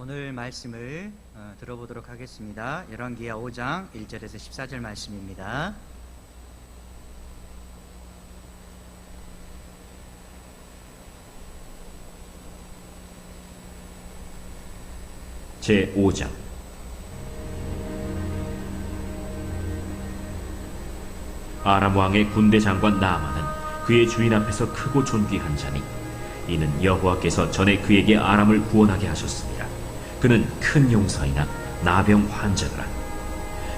오늘 말씀을 들어보도록 하겠습니다. 열왕기하 5장 1절에서 14절 말씀입니다. 제5장. 아람 왕의 군대 장관 나아만은 그의 주인 앞에서 크고 존귀한 자니 이는 여호와께서 전에 그에게 아람을 구원하게 하셨습니다. 그는 큰 용사이나 나병 환자더라.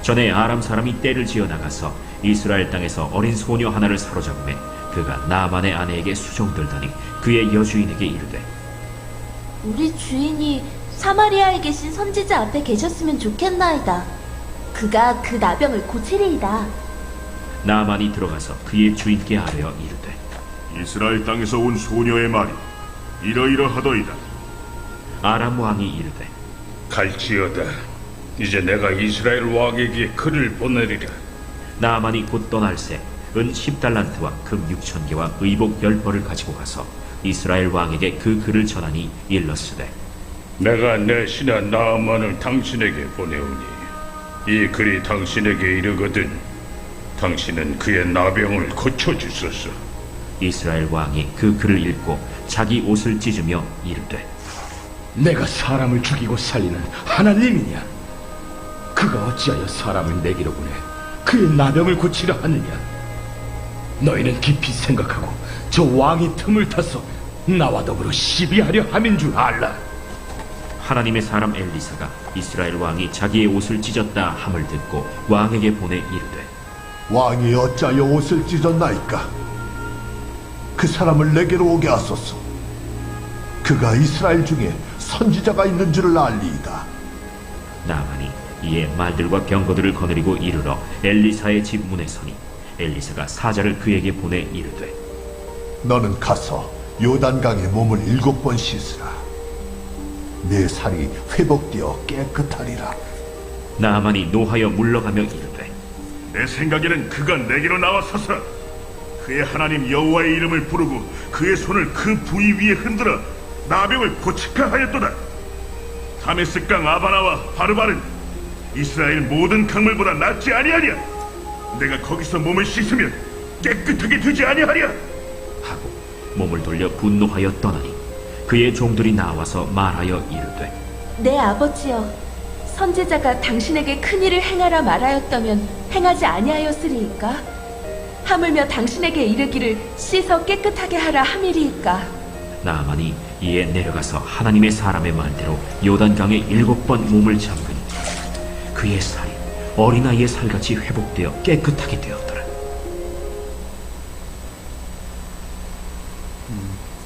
전에 아람 사람이 떼를 지어 나가서 이스라엘 땅에서 어린 소녀 하나를 사로잡음에 그가 나아만의 아내에게 수종들더니 그의 여주인에게 이르되, 우리 주인이 사마리아에 계신 선지자 앞에 계셨으면 좋겠나이다. 그가 그 나병을 고치리이다. 나아만이 들어가서 그의 주인께 아뢰어 이르되, 이스라엘 땅에서 온 소녀의 말이 이러이러하더이다. 아람 왕이 이르되, 갈지어다. 이제 내가 이스라엘 왕에게 글을 보내리라. 나아만이 곧 떠날새 은 10달란트와 금 6,000개와 의복 10벌을 가지고 가서 이스라엘 왕에게 그 글을 전하니 일렀으되, 내가 내 신하 나아만을 당신에게 보내오니 이 글이 당신에게 이르거든 당신은 그의 나병을 고쳐주소서. 이스라엘 왕이 그 글을 읽고 자기 옷을 찢으며 이르되, 내가 사람을 죽이고 살리는 하나님이냐? 그가 어찌하여 사람을 내기로 보내 그의 나병을 고치려 하느냐? 너희는 깊이 생각하고 저 왕이 틈을 타서 나와 더불어 시비하려 함인 줄 알라. 하나님의 사람 엘리사가 이스라엘 왕이 자기의 옷을 찢었다 함을 듣고 왕에게 보내 이르되, 왕이 어찌하여 옷을 찢었나이까? 그 사람을 내게로 오게 하소서. 그가 이스라엘 중에 선지자가 있는 줄을 알리이다. 나아만이 이에 말들과 병거들을 거느리고 이르러 엘리사의 집 문에 서니 엘리사가 사자를 그에게 보내 이르되, 너는 가서 요단강에 몸을 7번 씻으라. 내 살이 회복되어 깨끗하리라. 나아만이 노하여 물러가며 이르되, 내 생각에는 그가 내게로 나와서서 그의 하나님 여호와의 이름을 부르고 그의 손을 그 부위 위에 흔들어 나병을 고치카 하였도다. 다메스강 아바나와 바르바는 이스라엘 모든 강물보다 낫지 아니하냐? 내가 거기서 몸을 씻으면 깨끗하게 되지 아니하랴? 하고 몸을 돌려 분노하여 떠나니 그의 종들이 나와서 말하여 이르되, 내 아버지여, 선지자가 당신에게 큰 일을 행하라 말하였다면 행하지 아니하였으리이까? 하물며 당신에게 이르기를 씻어 깨끗하게 하라 함이리이까? 나아만이 이에 내려가서 하나님의 사람의 말대로 요단강에 7번 몸을 잠그니 그의 살이 어린아이의 살같이 회복되어 깨끗하게 되었더라.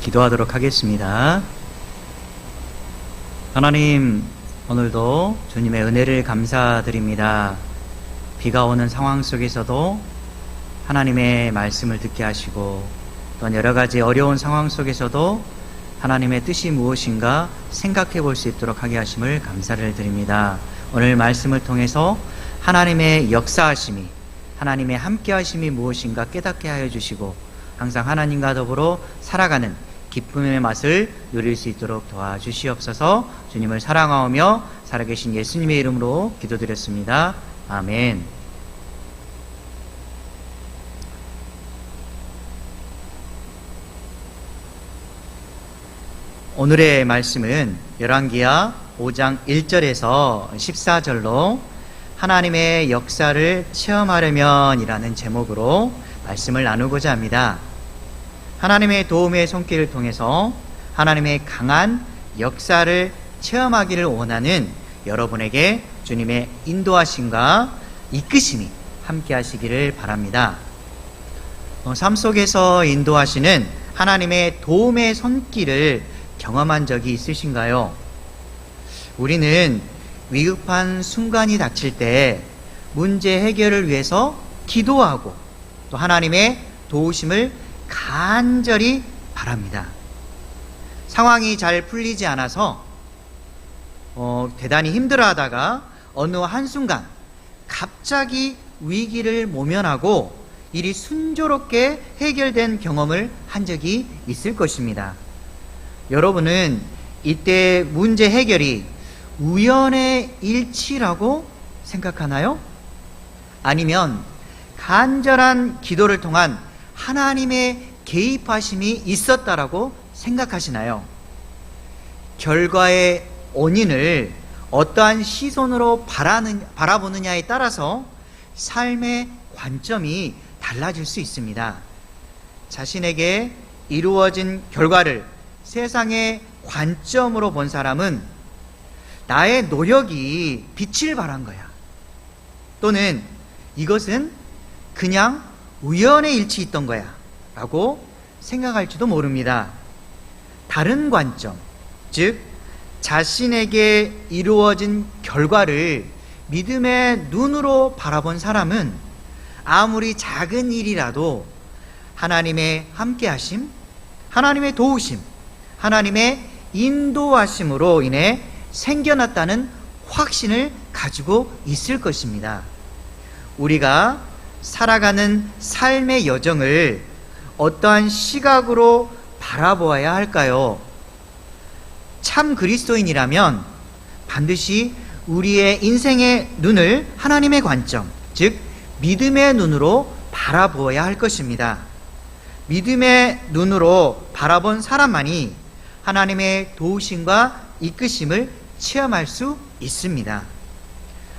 기도하도록 하겠습니다. 하나님, 오늘도 주님의 은혜를 감사드립니다. 비가 오는 상황 속에서도 하나님의 말씀을 듣게 하시고 또한 여러 가지 어려운 상황 속에서도 하나님의 뜻이 무엇인가 생각해 볼 수 있도록 하게 하심을 감사를 드립니다. 오늘 말씀을 통해서 하나님의 역사하심이, 하나님의 함께하심이 무엇인가 깨닫게 하여 주시고 항상 하나님과 더불어 살아가는 기쁨의 맛을 누릴 수 있도록 도와주시옵소서. 주님을 사랑하오며 살아계신 예수님의 이름으로 기도드렸습니다. 아멘. 오늘의 말씀은 열왕기하 5장 1절에서 14절로 하나님의 역사를 체험하려면이라는 제목으로 말씀을 나누고자 합니다. 하나님의 도움의 손길을 통해서 하나님의 강한 역사를 체험하기를 원하는 여러분에게 주님의 인도하심과 이끄심이 함께 하시기를 바랍니다. 삶 속에서 인도하시는 하나님의 도움의 손길을 경험한 적이 있으신가요? 우리는 위급한 순간이 닥칠 때 문제 해결을 위해서 기도하고 또 하나님의 도우심을 간절히 바랍니다. 상황이 잘 풀리지 않아서 대단히 힘들어하다가 어느 한순간 갑자기 위기를 모면하고 일이 순조롭게 해결된 경험을 한 적이 있을 것입니다. 여러분은 이때 문제 해결이 우연의 일치라고 생각하나요? 아니면 간절한 기도를 통한 하나님의 개입하심이 있었다라고 생각하시나요? 결과의 원인을 어떠한 시선으로 바라보느냐에 따라서 삶의 관점이 달라질 수 있습니다. 자신에게 이루어진 결과를 세상의 관점으로 본 사람은 나의 노력이 빛을 발한 거야. 또는 이것은 그냥 우연의 일치있던 거야 라고 생각할지도 모릅니다. 다른 관점, 즉 자신에게 이루어진 결과를 믿음의 눈으로 바라본 사람은 아무리 작은 일이라도 하나님의 함께하심, 하나님의 도우심, 하나님의 인도하심으로 인해 생겨났다는 확신을 가지고 있을 것입니다. 우리가 살아가는 삶의 여정을 어떠한 시각으로 바라보아야 할까요? 참 그리스도인이라면 반드시 우리의 인생의 눈을 하나님의 관점, 즉 믿음의 눈으로 바라보아야 할 것입니다. 믿음의 눈으로 바라본 사람만이 하나님의 도우심과 이끄심을 체험할 수 있습니다.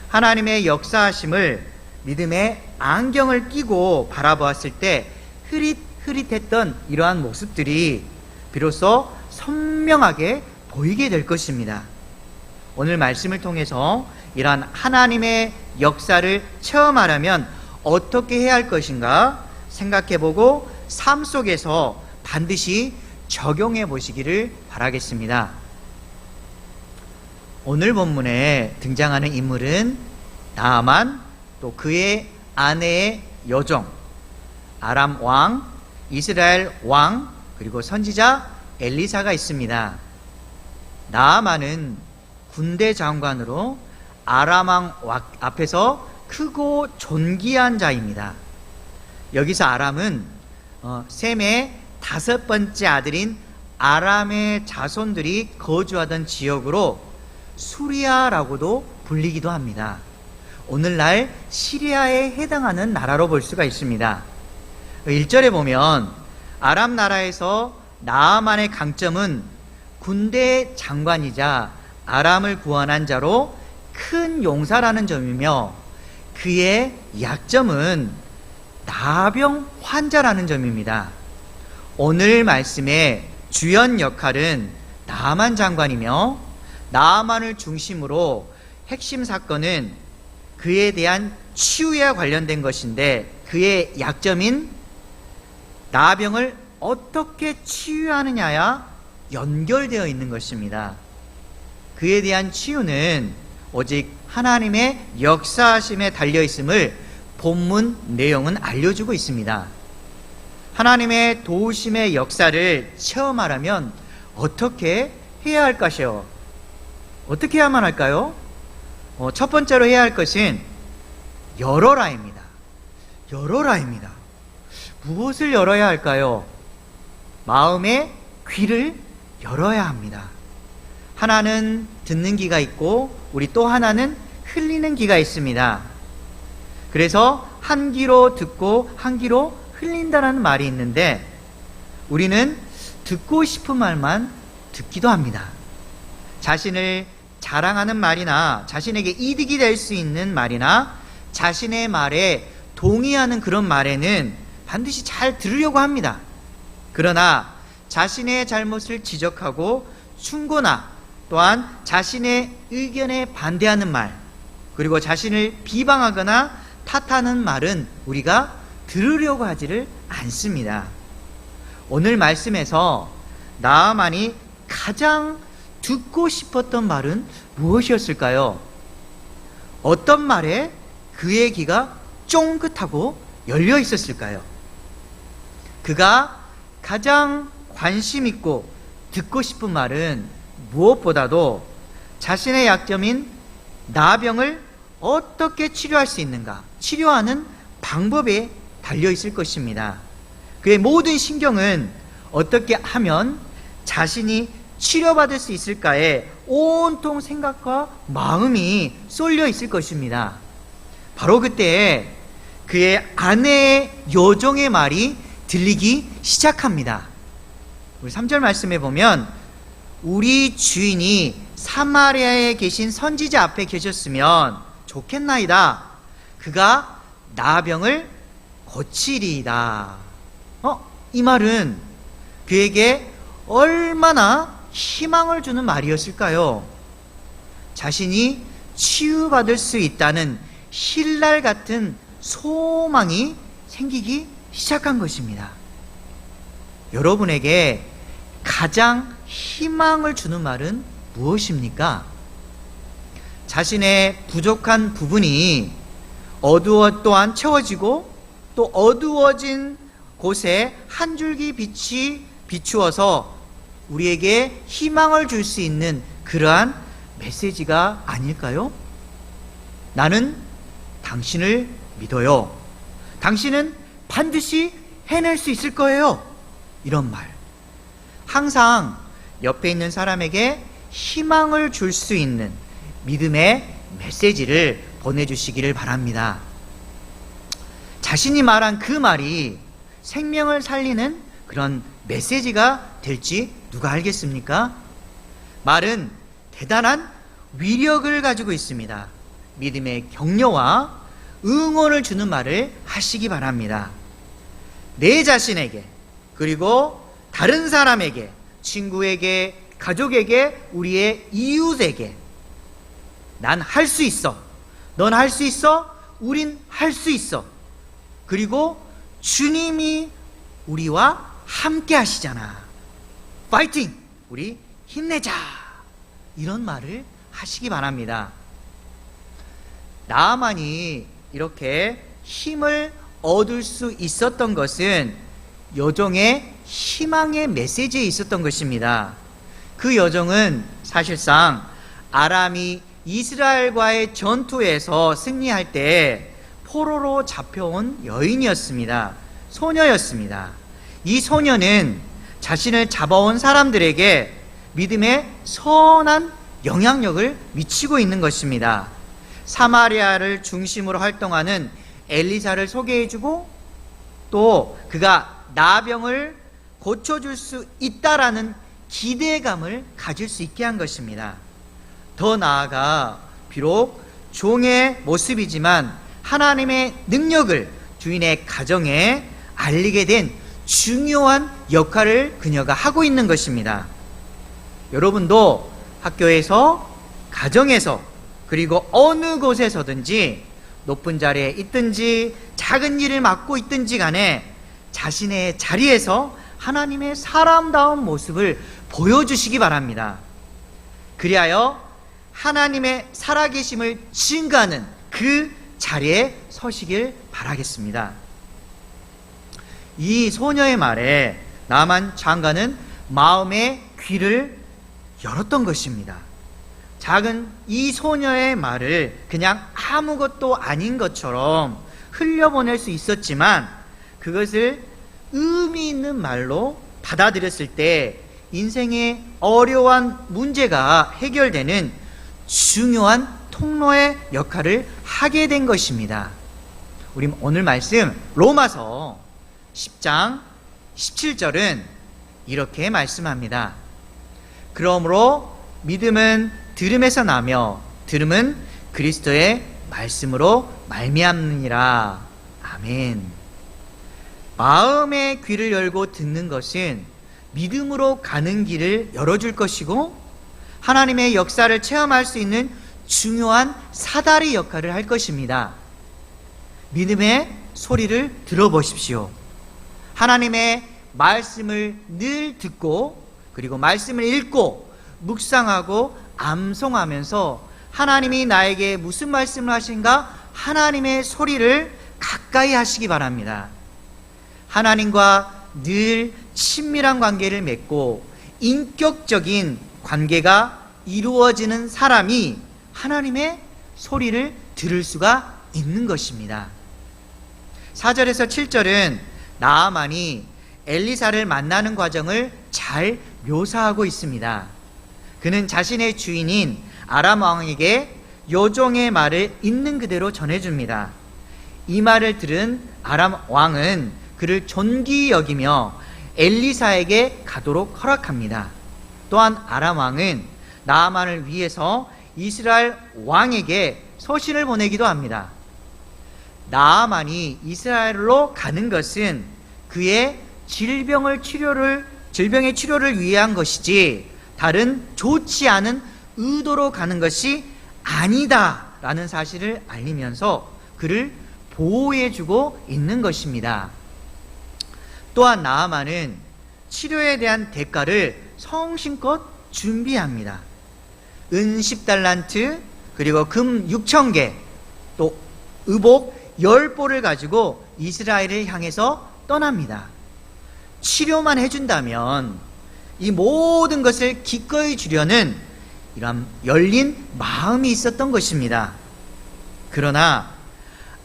하나님의 역사하심을 믿음의 안경을 끼고 바라보았을 때 흐릿흐릿했던 이러한 모습들이 비로소 선명하게 보이게 될 것입니다. 오늘 말씀을 통해서 이러한 하나님의 역사를 체험하려면 어떻게 해야 할 것인가 생각해보고 삶 속에서 반드시 적용해 보시기를 바라겠습니다. 오늘 본문에 등장하는 인물은 나아만, 또 그의 아내의 여종, 아람 왕, 이스라엘 왕, 그리고 선지자 엘리사가 있습니다. 나아만은 군대 장관으로 아람 왕 앞에서 크고 존귀한 자입니다. 여기서 아람은 셈의 5번째 아들인 아람의 자손들이 거주하던 지역으로 수리아라고도 불리기도 합니다. 오늘날 시리아에 해당하는 나라로 볼 수가 있습니다. 1절에 보면 아람 나라에서 나아만의 강점은 군대 장관이자 아람을 구원한 자로 큰 용사라는 점이며 그의 약점은 나병 환자라는 점입니다. 오늘 말씀의 주연 역할은 나아만 장관이며 나아만을 중심으로 핵심 사건은 그에 대한 치유에 관련된 것인데 그의 약점인 나병을 어떻게 치유하느냐야 연결되어 있는 것입니다. 그에 대한 치유는 오직 하나님의 역사하심에 달려있음을 본문 내용은 알려주고 있습니다. 하나님의 도우심의 역사를 체험하려면 어떻게 해야 할 것이요? 어떻게 해야만 할까요? 첫 번째로 해야 할 것은 열어라입니다. 열어라입니다. 무엇을 열어야 할까요? 마음의 귀를 열어야 합니다. 하나는 듣는 귀가 있고 우리 또 하나는 흘리는 귀가 있습니다. 그래서 한 귀로 듣고 한 귀로 흘린다는 말이 있는데 우리는 듣고 싶은 말만 듣기도 합니다. 자신을 자랑하는 말이나 자신에게 이득이 될 수 있는 말이나 자신의 말에 동의하는 그런 말에는 반드시 잘 들으려고 합니다. 그러나 자신의 잘못을 지적하고 충고나 또한 자신의 의견에 반대하는 말, 그리고 자신을 비방하거나 탓하는 말은 우리가 들으려고 하지를 않습니다. 오늘 말씀에서 나아만이 가장 듣고 싶었던 말은 무엇이었을까요? 어떤 말에 그의 귀가 쫑긋하고 열려 있었을까요? 그가 가장 관심 있고 듣고 싶은 말은 무엇보다도 자신의 약점인 나병을 어떻게 치료할 수 있는가, 치료하는 방법에 달려 있을 것입니다. 그의 모든 신경은 어떻게 하면 자신이 치료받을 수 있을까에 온통 생각과 마음이 쏠려 있을 것입니다. 바로 그때 그의 아내의 여종의 말이 들리기 시작합니다. 우리 3절 말씀에 보면 우리 주인이 사마리아에 계신 선지자 앞에 계셨으면 좋겠나이다. 그가 나병을 고치리이다. 이 말은 그에게 얼마나 희망을 주는 말이었을까요? 자신이 치유받을 수 있다는 힐날 같은 소망이 생기기 시작한 것입니다. 여러분에게 가장 희망을 주는 말은 무엇입니까? 자신의 부족한 부분이 또한 채워지고 또 어두워진 곳에 한 줄기 빛이 비추어서 우리에게 희망을 줄 수 있는 그러한 메시지가 아닐까요? 나는 당신을 믿어요. 당신은 반드시 해낼 수 있을 거예요. 이런 말. 항상 옆에 있는 사람에게 희망을 줄 수 있는 믿음의 메시지를 보내주시기를 바랍니다. 자신이 말한 그 말이 생명을 살리는 그런 메시지가 될지 누가 알겠습니까? 말은 대단한 위력을 가지고 있습니다. 믿음의 격려와 응원을 주는 말을 하시기 바랍니다. 내 자신에게, 그리고 다른 사람에게, 친구에게, 가족에게, 우리의 이웃에게 난 할 수 있어. 넌 할 수 있어. 우린 할 수 있어. 그리고 주님이 우리와 함께 하시잖아. 파이팅! 우리 힘내자. 이런 말을 하시기 바랍니다. 나아만이 이렇게 힘을 얻을 수 있었던 것은 여종의 희망의 메시지에 있었던 것입니다. 그 여종은 사실상 아람이 이스라엘과의 전투에서 승리할 때 포로로 잡혀온 여인이었습니다. 소녀였습니다. 이 소녀는 자신을 잡아온 사람들에게 믿음의 선한 영향력을 미치고 있는 것입니다. 사마리아를 중심으로 활동하는 엘리사를 소개해주고 또 그가 나병을 고쳐줄 수 있다라는 기대감을 가질 수 있게 한 것입니다. 더 나아가 비록 종의 모습이지만 하나님의 능력을 주인의 가정에 알리게 된 중요한 역할을 그녀가 하고 있는 것입니다. 여러분도 학교에서, 가정에서, 그리고 어느 곳에서든지 높은 자리에 있든지 작은 일을 맡고 있든지 간에 자신의 자리에서 하나님의 사람다운 모습을 보여주시기 바랍니다. 그리하여 하나님의 살아계심을 증거하는 그 자리에 서시길 바라겠습니다. 이 소녀의 말에 나만 장관은 마음의 귀를 열었던 것입니다. 작은 이 소녀의 말을 그냥 아무것도 아닌 것처럼 흘려보낼 수 있었지만 그것을 의미 있는 말로 받아들였을 때 인생의 어려운 문제가 해결되는 중요한 통로의 역할을 하게 된 것입니다. 우리 오늘 말씀 로마서 10장 17절은 이렇게 말씀합니다. 그러므로 믿음은 들음에서 나며 들음은 그리스도의 말씀으로 말미암느니라. 아멘. 마음의 귀를 열고 듣는 것은 믿음으로 가는 길을 열어줄 것이고 하나님의 역사를 체험할 수 있는 중요한 사다리 역할을 할 것입니다. 믿음의 소리를 들어보십시오. 하나님의 말씀을 늘 듣고 그리고 말씀을 읽고 묵상하고 암송하면서 하나님이 나에게 무슨 말씀을 하신가 하나님의 소리를 가까이 하시기 바랍니다. 하나님과 늘 친밀한 관계를 맺고 인격적인 관계가 이루어지는 사람이 하나님의 소리를 들을 수가 있는 것입니다. 4절에서 7절은 나아만이 엘리사를 만나는 과정을 잘 묘사하고 있습니다. 그는 자신의 주인인 아람 왕에게 요종의 말을 있는 그대로 전해줍니다. 이 말을 들은 아람 왕은 그를 존귀 여기며 엘리사에게 가도록 허락합니다. 또한 아람 왕은 나아만을 위해서 이스라엘 왕에게 서신을 보내기도 합니다. 나아만이 이스라엘로 가는 것은 그의 질병의 치료를 위한 것이지 다른 좋지 않은 의도로 가는 것이 아니다라는 사실을 알리면서 그를 보호해주고 있는 것입니다. 또한 나아만은 치료에 대한 대가를 성심껏 준비합니다. 은 10달란트, 그리고 금 6,000개, 또 의복 10보를 가지고 이스라엘을 향해서 떠납니다. 치료만 해준다면 이 모든 것을 기꺼이 주려는 이런 열린 마음이 있었던 것입니다. 그러나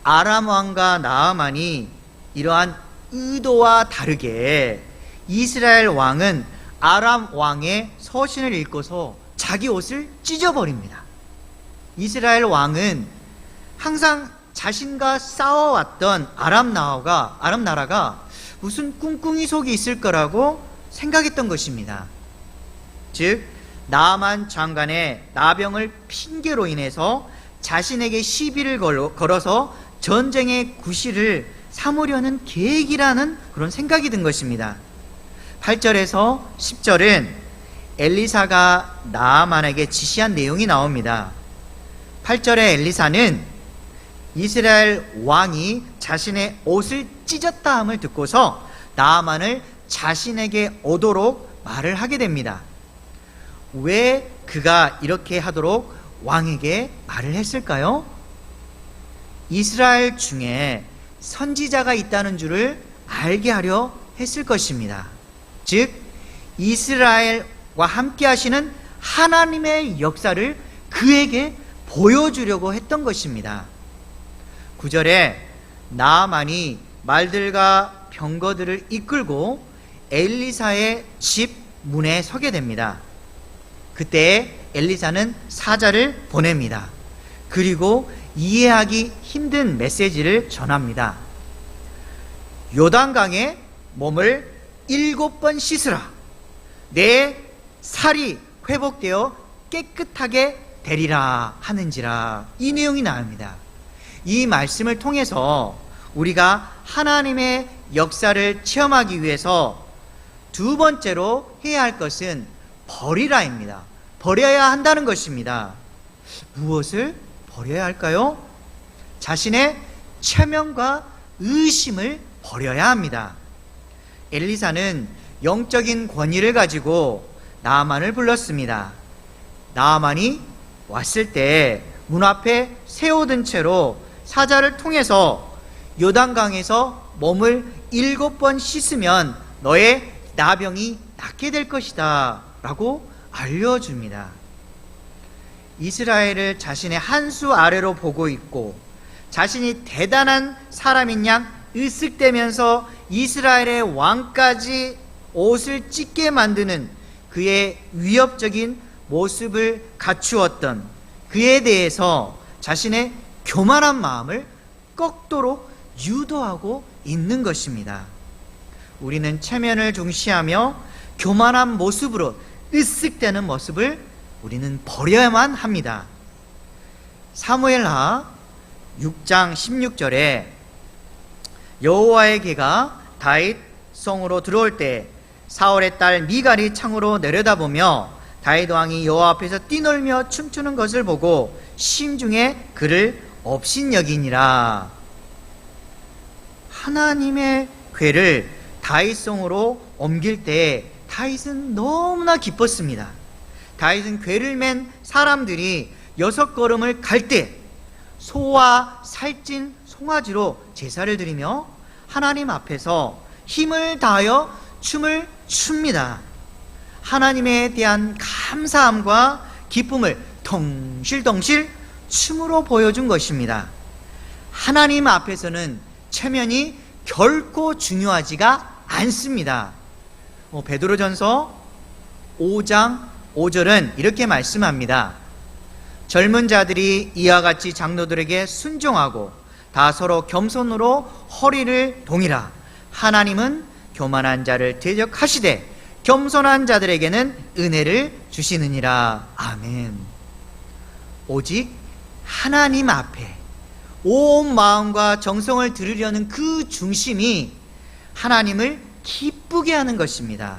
아람 왕과 나아만이 이러한 의도와 다르게 이스라엘 왕은 아람 왕의 서신을 읽고서 자기 옷을 찢어버립니다. 이스라엘 왕은 항상 자신과 싸워왔던 아람 나라가 무슨 꿍꿍이 속이 있을 거라고 생각했던 것입니다. 즉 나아만 장관의 나병을 핑계로 인해서 자신에게 시비를 걸어서 전쟁의 구실을 삼으려는 계획이라는 그런 생각이 든 것입니다. 8절에서 10절은 엘리사가 나아만에게 지시한 내용이 나옵니다. 8절에 엘리사는 이스라엘 왕이 자신의 옷을 찢었다 함을 듣고서 나아만을 자신에게 오도록 말을 하게 됩니다. 왜 그가 이렇게 하도록 왕에게 말을 했을까요? 이스라엘 중에 선지자가 있다는 줄을 알게 하려 했을 것입니다. 즉 이스라엘과 함께 하시는 하나님의 역사를 그에게 보여주려고 했던 것입니다. 9절에 나아만이 말들과 병거들을 이끌고 엘리사의 집 문에 서게 됩니다. 그때 엘리사는 사자를 보냅니다. 그리고 이해하기 힘든 메시지를 전합니다. 요단강에 몸을 7번 씻으라. 내 살이 회복되어 깨끗하게 되리라 하는지라. 이 내용이 나옵니다. 이 말씀을 통해서 우리가 하나님의 역사를 체험하기 위해서 두 번째로 해야 할 것은 버리라입니다. 버려야 한다는 것입니다. 무엇을 버려야 할까요? 자신의 체면과 의심을 버려야 합니다. 엘리사는 영적인 권위를 가지고 나아만을 불렀습니다. 나아만이 왔을 때 문 앞에 세워둔 채로 사자를 통해서 요단강에서 몸을 7번 씻으면 너의 나병이 낫게 될 것이다 라고 알려줍니다. 이스라엘을 자신의 한 수 아래로 보고 있고 자신이 대단한 사람인 양 으쓱대면서 이스라엘의 왕까지 옷을 찢게 만드는 그의 위협적인 모습을 갖추었던 그에 대해서 자신의 교만한 마음을 꺾도록 유도하고 있는 것입니다. 우리는 체면을 중시하며 교만한 모습으로 으쓱대는 모습을 우리는 버려야만 합니다. 사무엘하 6장 16절에 여호와의 개가 다윗 성으로 들어올 때 사울의 딸 미갈이 창으로 내려다보며 다윗 왕이 여호와 앞에서 뛰놀며 춤추는 것을 보고 심중에 그를 업신여기니라. 하나님의 궤를 다윗성으로 옮길 때 다윗은 너무나 기뻤습니다. 다윗은 궤를 맨 사람들이 6걸음을 갈 때 소와 살찐 송아지로 제사를 드리며 하나님 앞에서 힘을 다하여 춤을 춥니다. 하나님에 대한 감사함과 기쁨을 덩실덩실 춤으로 보여준 것입니다. 하나님 앞에서는 체면이 결코 중요하지가 않습니다. 베드로전서 5장 5절은 이렇게 말씀합니다. 젊은 자들이 이와 같이 장로들에게 순종하고 다 서로 겸손으로 허리를 동이라. 하나님은 교만한 자를 대적하시되 겸손한 자들에게는 은혜를 주시느니라. 아멘. 오직 하나님 앞에 온 마음과 정성을 들으려는 그 중심이 하나님을 기쁘게 하는 것입니다.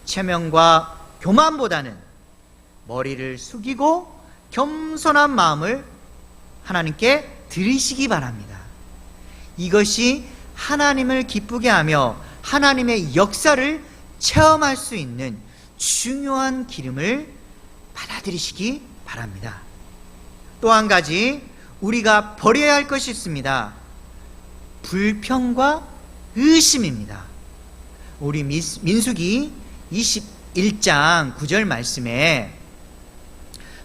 체면과 교만보다는 머리를 숙이고 겸손한 마음을 하나님께 드리시기 바랍니다. 이것이 하나님을 기쁘게 하며 하나님의 역사를 체험할 수 있는 중요한 기름을 받아들이시기 바랍니다. 또 한 가지 우리가 버려야 할 것이 있습니다. 불평과 의심입니다. 우리 민수기 21장 9절 말씀에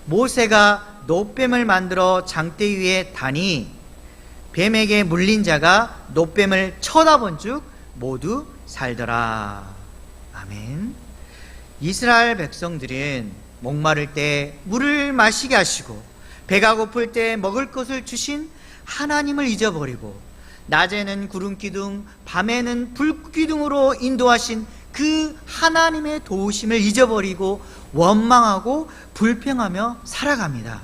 모세가 놋뱀을 만들어 장대 위에 다니 뱀에게 물린 자가 놋뱀을 쳐다본 즉 모두 살더라. 아멘. 이스라엘 백성들은 목마를 때 물을 마시게 하시고 배가 고플 때 먹을 것을 주신 하나님을 잊어버리고 낮에는 구름기둥 밤에는 불기둥으로 인도하신 그 하나님의 도우심을 잊어버리고 원망하고 불평하며 살아갑니다.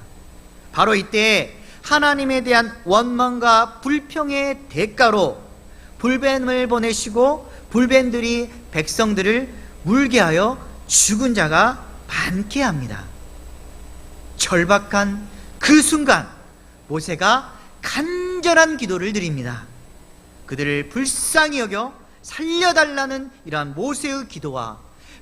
바로 이때 하나님에 대한 원망과 불평의 대가로 불뱀을 보내시고 불뱀들이 백성들을 물게 하여 죽은 자가 많게 합니다. 절박한 그 순간 모세가 간절한 기도를 드립니다. 그들을 불쌍히 여겨 살려달라는 이러한 모세의 기도와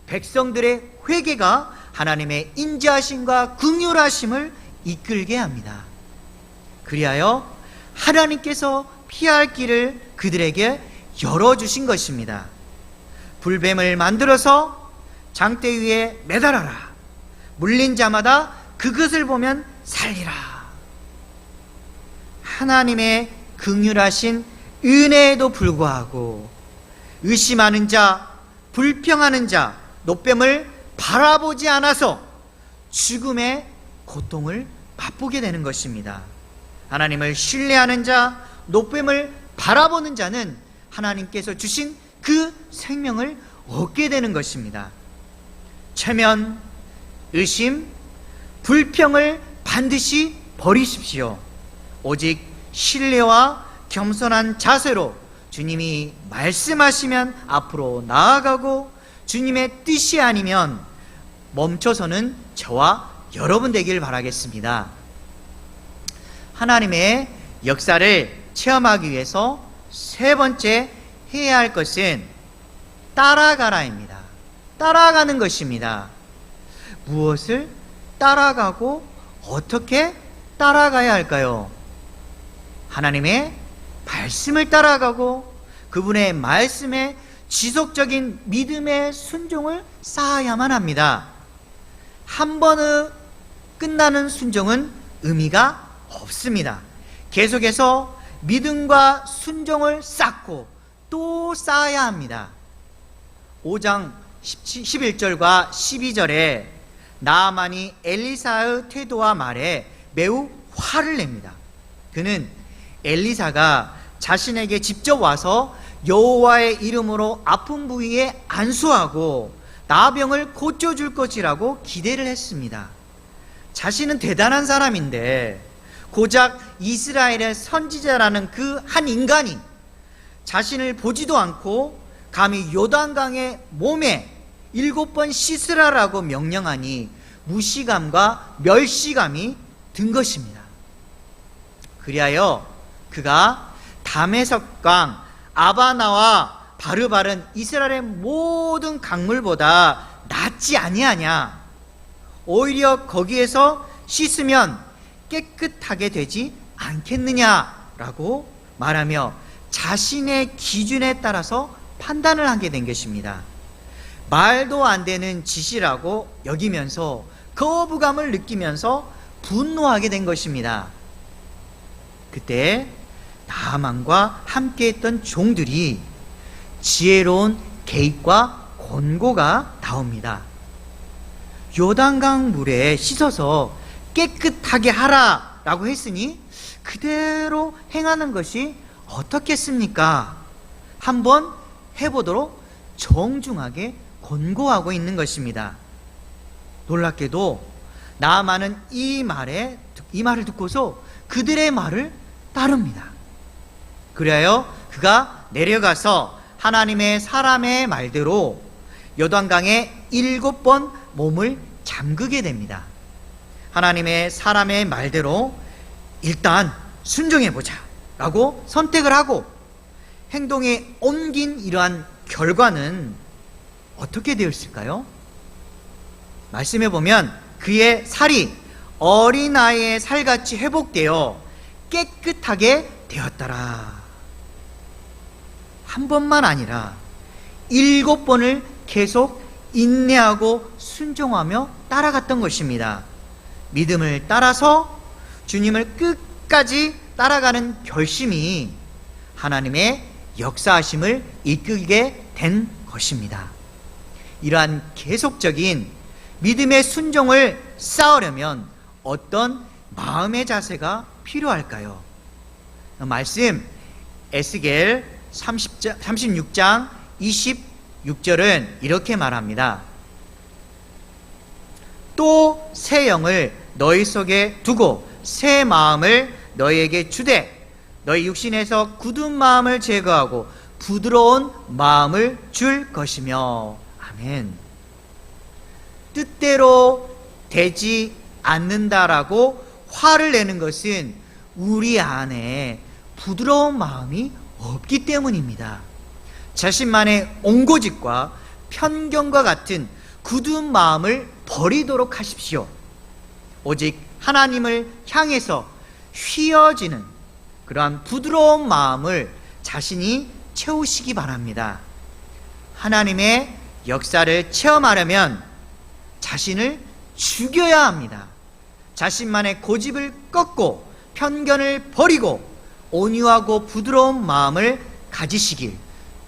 백성들의 회개가 하나님의 인자하심과 긍휼하심을 이끌게 합니다. 그리하여 하나님께서 피할 길을 그들에게 열어주신 것입니다. 불뱀을 만들어서 장대 위에 매달아라. 물린 자마다 그것을 보면 살리라. 하나님의 긍휼하신 은혜에도 불구하고 의심하는 자, 불평하는 자, 놋뱀을 바라보지 않아서 죽음의 고통을 맛보게 되는 것입니다. 하나님을 신뢰하는 자, 놋뱀을 바라보는 자는 하나님께서 주신 그 생명을 얻게 되는 것입니다. 체면, 의심, 불평을 반드시 버리십시오. 오직 신뢰와 겸손한 자세로 주님이 말씀하시면 앞으로 나아가고 주님의 뜻이 아니면 멈춰서는 저와 여러분 되길 바라겠습니다. 하나님의 역사를 체험하기 위해서 세 번째 해야 할 것은 따라가라입니다. 따라가는 것입니다. 무엇을 따라가고 어떻게 따라가야 할까요? 하나님의 말씀을 따라가고 그분의 말씀에 지속적인 믿음의 순종을 쌓아야만 합니다. 한 번의 끝나는 순종은 의미가 없습니다. 계속해서 믿음과 순종을 쌓고 또 쌓아야 합니다. 5장 11절과 12절에 나아만이 엘리사의 태도와 말에 매우 화를 냅니다. 그는 엘리사가 자신에게 직접 와서 여호와의 이름으로 아픈 부위에 안수하고 나병을 고쳐줄 것이라고 기대를 했습니다. 자신은 대단한 사람인데 고작 이스라엘의 선지자라는 그 한 인간이 자신을 보지도 않고 감히 요단강의 몸에 7번 씻으라라고 명령하니 무시감과 멸시감이 든 것입니다. 그리하여 그가 다메섹강 아바나와 바르바른 이스라엘의 모든 강물보다 낫지 아니하냐? 오히려 거기에서 씻으면 깨끗하게 되지 않겠느냐라고 말하며 자신의 기준에 따라서 판단을 하게 된 것입니다. 말도 안 되는 짓이라고 여기면서 거부감을 느끼면서 분노하게 된 것입니다. 그때 나아만과 함께했던 종들이 지혜로운 계획과 권고가 나옵니다. 요단강 물에 씻어서 깨끗하게 하라 라고 했으니 그대로 행하는 것이 어떻겠습니까? 한번 해보도록 정중하게 권고하고 있는 것입니다. 놀랍게도 나아만은 이 말을 듣고서 그들의 말을 따릅니다. 그리하여 그가 내려가서 하나님의 사람의 말대로 요단강에 7번 몸을 잠그게 됩니다. 하나님의 사람의 말대로 일단 순종해보자 라고 선택을 하고 행동에 옮긴 이러한 결과는 어떻게 되었을까요? 말씀해 보면 그의 살이 어린아이의 살같이 회복되어 깨끗하게 되었더라. 한 번만 아니라 7번을 계속 인내하고 순종하며 따라갔던 것입니다. 믿음을 따라서 주님을 끝까지 따라가는 결심이 하나님의 역사하심을 이끌게 된 것입니다. 이러한 계속적인 믿음의 순종을 쌓으려면 어떤 마음의 자세가 필요할까요? 말씀 에스겔 36장 26절은 이렇게 말합니다. 또 새 영을 너희 속에 두고 새 마음을 너희에게 주되 너희 육신에서 굳은 마음을 제거하고 부드러운 마음을 줄 것이며. 아멘. 뜻대로 되지 않는다라고 화를 내는 것은 우리 안에 부드러운 마음이 없기 때문입니다. 자신만의 옹고집과 편견과 같은 굳은 마음을 버리도록 하십시오. 오직 하나님을 향해서 휘어지는 그러한 부드러운 마음을 자신이 채우시기 바랍니다. 하나님의 역사를 체험하려면 자신을 죽여야 합니다. 자신만의 고집을 꺾고 편견을 버리고 온유하고 부드러운 마음을 가지시길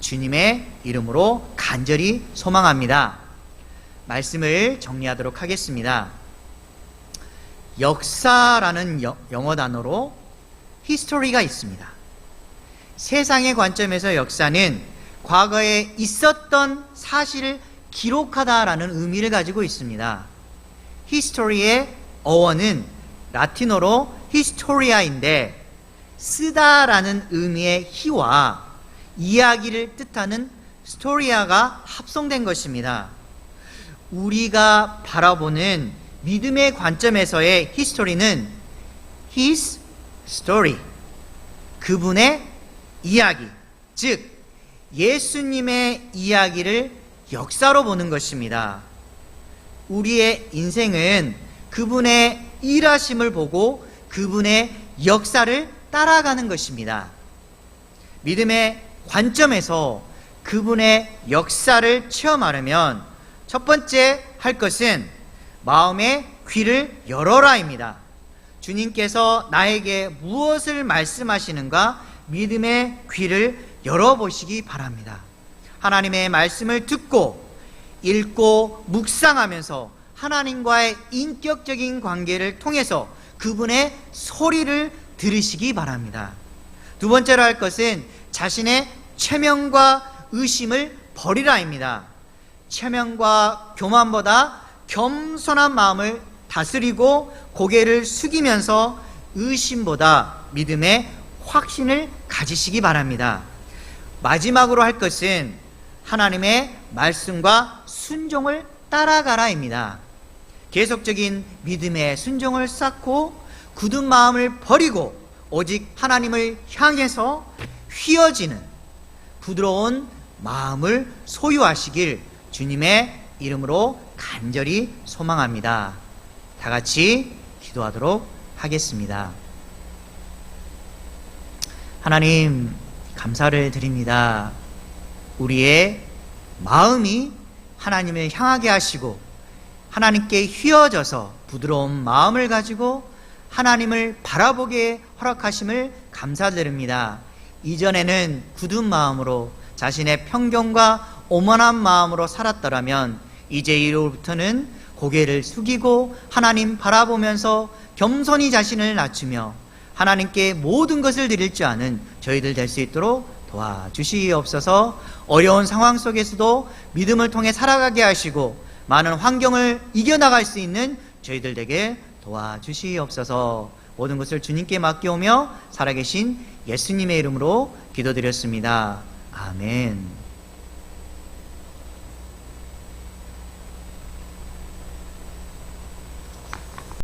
주님의 이름으로 간절히 소망합니다. 말씀을 정리하도록 하겠습니다. 역사라는 영어 단어로 history가 있습니다. 세상의 관점에서 역사는 과거에 있었던 사실을 기록하다라는 의미를 가지고 있습니다. history의 어원은 라틴어로 historia인데 쓰다라는 의미의 히와 이야기를 뜻하는 스토리아가 합성된 것입니다. 우리가 바라보는 믿음의 관점에서의 히스토리는 his story, 그분의 이야기, 즉 예수님의 이야기를 역사로 보는 것입니다. 우리의 인생은 그분의 일하심을 보고 그분의 역사를 따라가는 것입니다. 믿음의 관점에서 그분의 역사를 체험하려면 첫 번째 할 것은 마음의 귀를 열어라입니다. 주님께서 나에게 무엇을 말씀하시는가 믿음의 귀를 열어보시기 바랍니다. 하나님의 말씀을 듣고 읽고 묵상하면서 하나님과의 인격적인 관계를 통해서 그분의 소리를 들으시기 바랍니다. 두 번째로 할 것은 자신의 체면과 의심을 버리라입니다. 체면과 교만보다 겸손한 마음을 다스리고 고개를 숙이면서 의심보다 믿음의 확신을 가지시기 바랍니다. 마지막으로 할 것은 하나님의 말씀과 순종을 따라가라입니다. 계속적인 믿음의 순종을 쌓고 굳은 마음을 버리고 오직 하나님을 향해서 휘어지는 부드러운 마음을 소유하시길 주님의 이름으로 간절히 소망합니다. 다 같이 기도하도록 하겠습니다. 하나님, 감사를 드립니다. 우리의 마음이 하나님을 향하게 하시고 하나님께 휘어져서 부드러운 마음을 가지고 하나님을 바라보게 허락하심을 감사드립니다. 이전에는 굳은 마음으로 자신의 편견과 오만한 마음으로 살았더라면 이제 이로부터는 고개를 숙이고 하나님 바라보면서 겸손히 자신을 낮추며 하나님께 모든 것을 드릴 줄 아는 저희들 될 수 있도록 도와주시옵소서. 어려운 상황 속에서도 믿음을 통해 살아가게 하시고 많은 환경을 이겨나갈 수 있는 저희들 되게 도와주시옵소서. 모든 것을 주님께 맡겨오며 살아계신 예수님의 이름으로 기도드렸습니다. 아멘.